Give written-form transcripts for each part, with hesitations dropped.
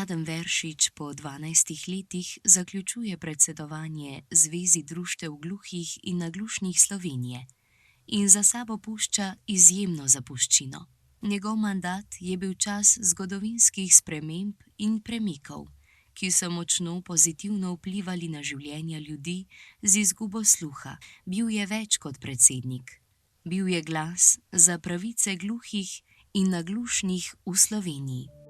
Raden Veršič po 12 letih zaključuje predsedovanje Zvezi društev gluhih in naglušnih Slovenije in za sabo pušča izjemno zapuščino. Njegov mandat je bil čas zgodovinskih sprememb in premikov, ki so močno pozitivno vplivali na življenja ljudi z izgubo sluha. Bil je več kot predsednik. Bil je glas za pravice gluhih in naglušnih v Sloveniji.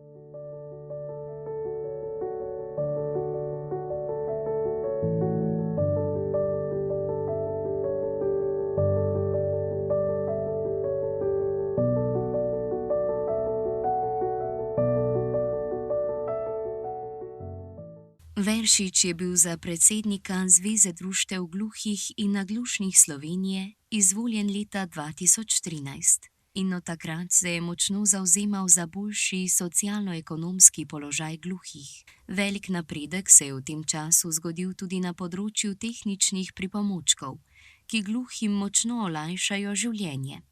Veršič je bil za predsednika Zveze društev gluhih in naglušnih Slovenije izvoljen leta 2013 in od takrat se je močno zavzemal za boljši socialno-ekonomski položaj gluhih. Velik napredek se je v tem času zgodil tudi na področju tehničnih pripomočkov, ki gluhim močno olajšajo življenje.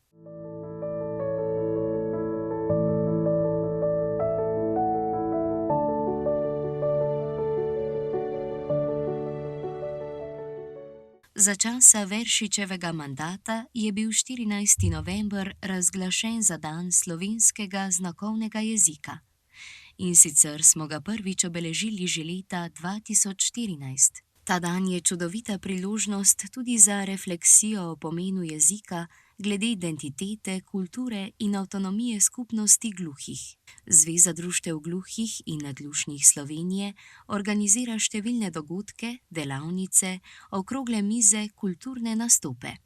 Za časa Veršičevega mandata je bil 14. november razglašen za dan slovenskega znakovnega jezika. In sicer smo ga prvič obeležili že leta 2014. Ta dan je čudovita priložnost tudi za refleksijo o pomenu jezika glede identitete, kulture in avtonomije skupnosti gluhih. Zveza društev gluhih in naglušnih Slovenije organizira številne dogodke, delavnice, okrogle mize, kulturne nastope.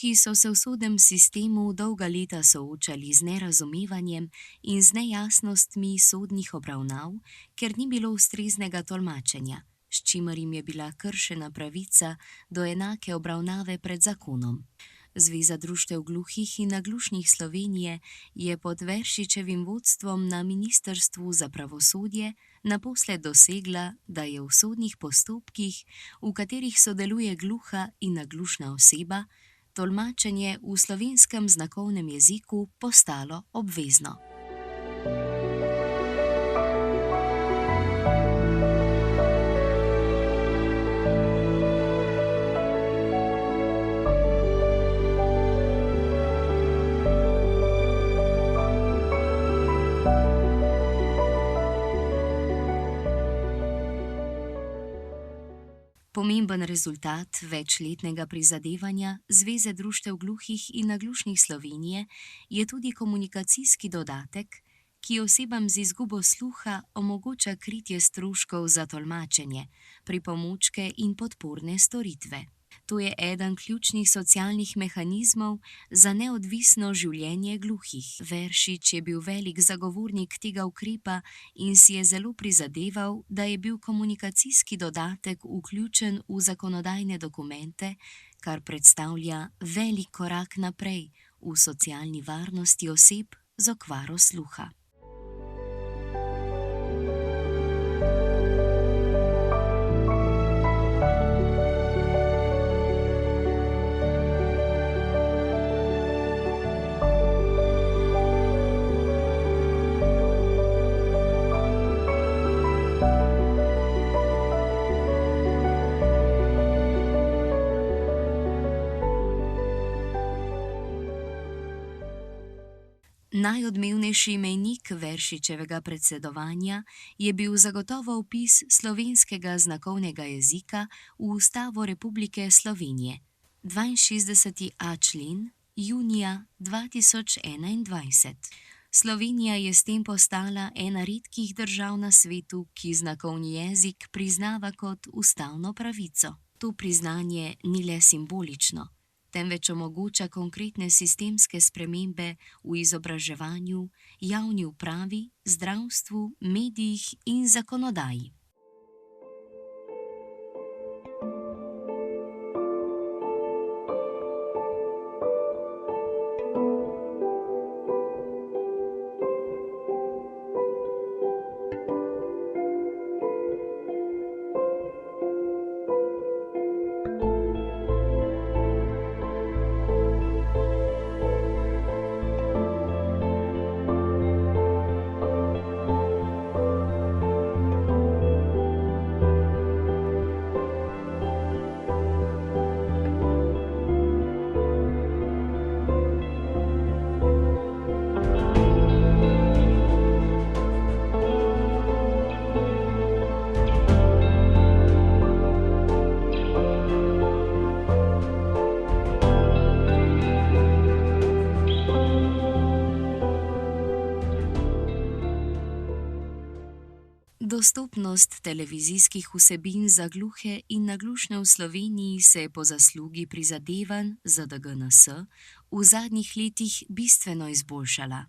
Gluhi so se v sodnem sistemu dolga leta soočali z nerazumevanjem in z nejasnostmi sodnih obravnav, ker ni bilo ustreznega tolmačenja, s čimer jim je bila kršena pravica do enake obravnave pred zakonom. Zveza društev gluhih in naglušnih Slovenije je pod Veršičevim vodstvom na Ministrstvu za pravosodje naposled dosegla, da je v sodnih postopkih, v katerih sodeluje gluha in naglušna oseba, tolmačenje v slovenskem znakovnem jeziku postalo obvezno. Pomemben rezultat večletnega prizadevanja Zveze društev gluhih in naglušnih Slovenije je tudi komunikacijski dodatek, ki osebam z izgubo sluha omogoča kritje stroškov za tolmačenje, pripomočke in podporne storitve. To je eden ključnih socialnih mehanizmov za neodvisno življenje gluhih. Veršič je bil velik zagovornik tega ukrepa in si je zelo prizadeval, da je bil komunikacijski dodatek vključen v zakonodajne dokumente, kar predstavlja velik korak naprej v socialni varnosti oseb z okvaro sluha. Najodmevnejši mejnik Veršičevega predsedovanja je bil zagotovo vpis slovenskega znakovnega jezika v Ustavo Republike Slovenije, 62.a člen, junija 2021. Slovenija je s tem postala ena redkih držav na svetu, ki znakovni jezik priznava kot ustavno pravico. To priznanje ni le simbolično, temveč omogoča konkretne sistemske spremembe v izobraževanju, javni upravi, zdravstvu, medijih in zakonodaji. Dostopnost televizijskih vsebin za gluhe in naglušne v Sloveniji se je po zaslugi prizadevanj ZDGNS v zadnjih letih bistveno izboljšala.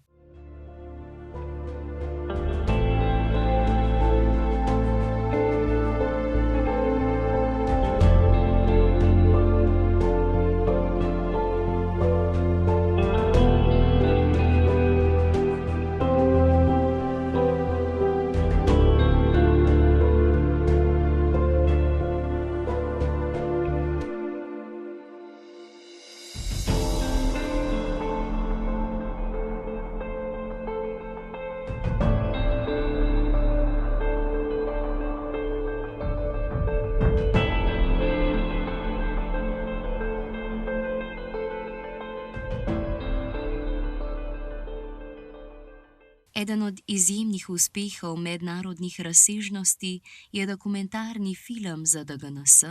Eden od izjemnih uspehov mednarodnih razsežnosti je dokumentarni film ZDGNS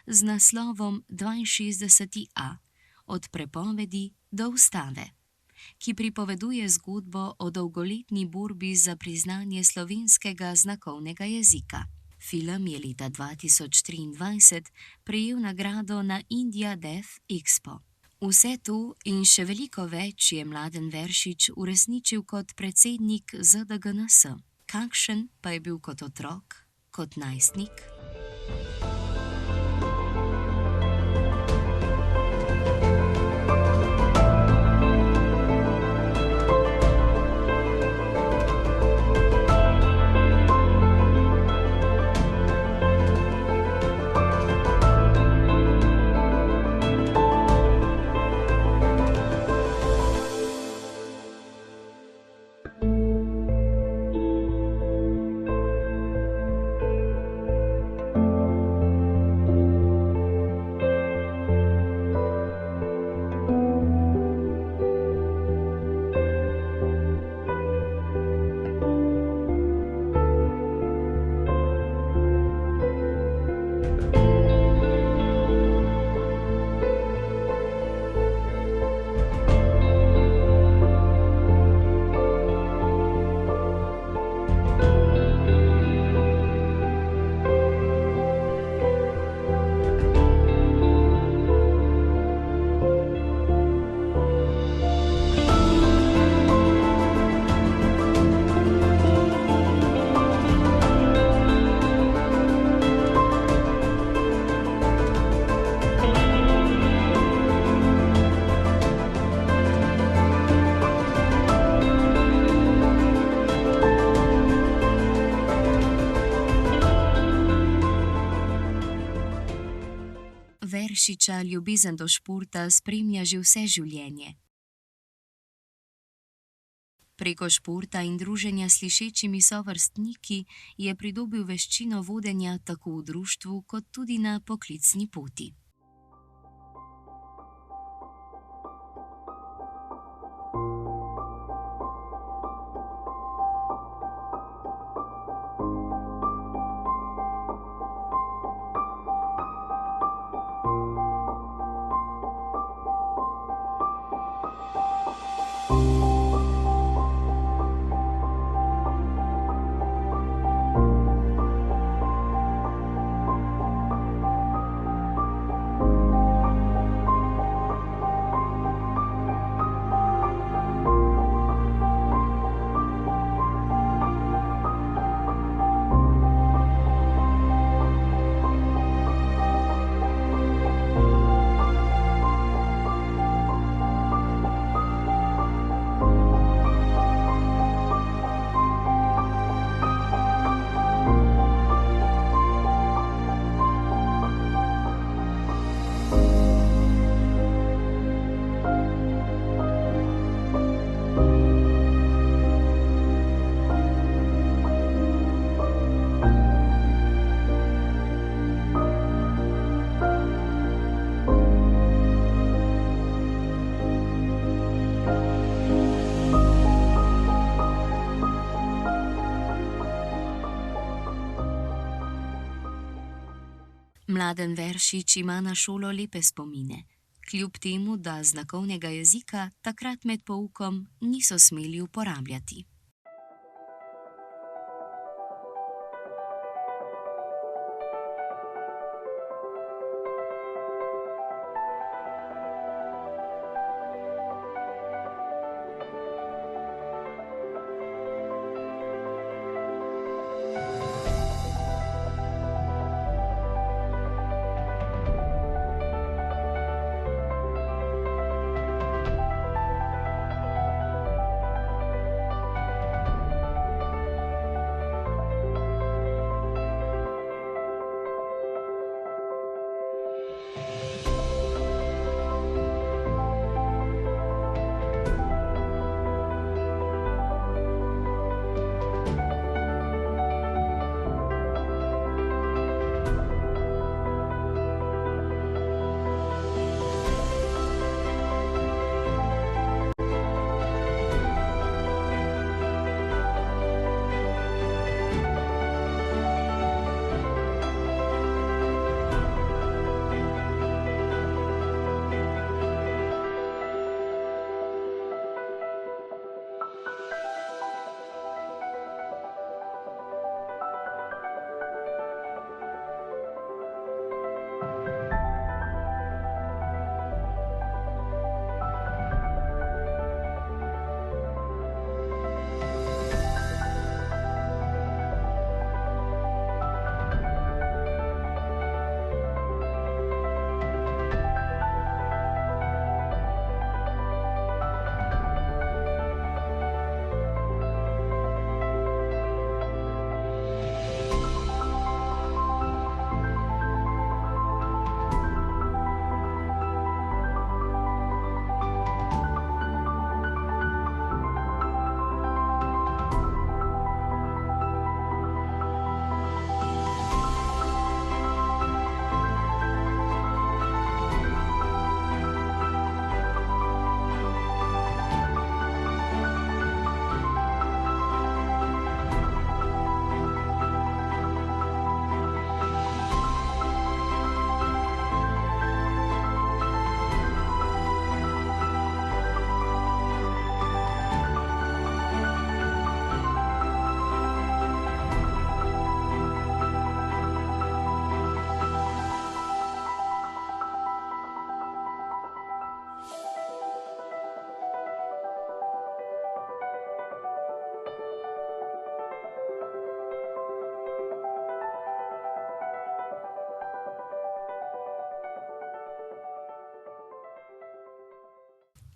z naslovom 62.a Od prepovedi do ustave, ki pripoveduje zgodbo o dolgoletni borbi za priznanje slovenskega znakovnega jezika. Film je leta 2023 prejel nagrado na India Deaf Expo. Vse to in še veliko več je Mladen Veršič uresničil kot predsednik ZDGNS. Kakšen pa je bil kot otrok, kot najstnik? Veršiča ljubezen do športa spremlja že vse življenje. Preko športa in druženja s slišečimi sovrstniki je pridobil veščino vodenja tako v društvu kot tudi na poklicni poti. Mladen Veršič ima na šolo lepe spomine, kljub temu, da znakovnega jezika takrat med poukom niso smeli uporabljati.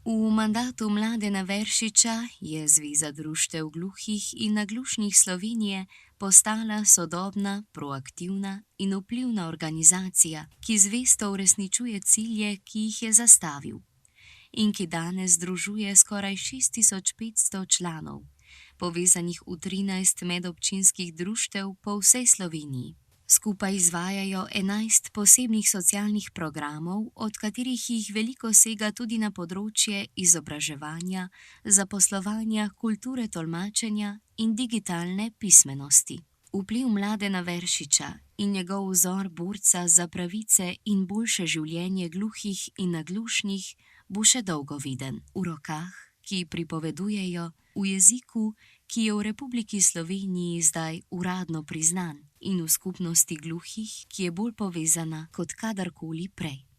V mandatu Mladena Veršiča je Zveza društev gluhih in naglušnih Slovenije postala sodobna, proaktivna in vplivna organizacija, ki zvesto uresničuje cilje, ki jih je zastavil, in ki danes združuje skoraj 6500 članov, povezanih v 13 medobčinskih društev po vsej Sloveniji. Skupaj izvajajo 11 posebnih socialnih programov, od katerih jih veliko sega tudi na področje izobraževanja, zaposlovanja, kulture tolmačenja in digitalne pismenosti. Vpliv Mladena Veršiča in njegov vzor borca za pravice in boljše življenje gluhih in naglušnih bo še dolgo viden. V rokah, ki pripovedujejo, v jeziku, ki je v Republiki Sloveniji zdaj uradno priznan, in v skupnosti gluhih, ki je bolj povezana kot kadarkoli prej.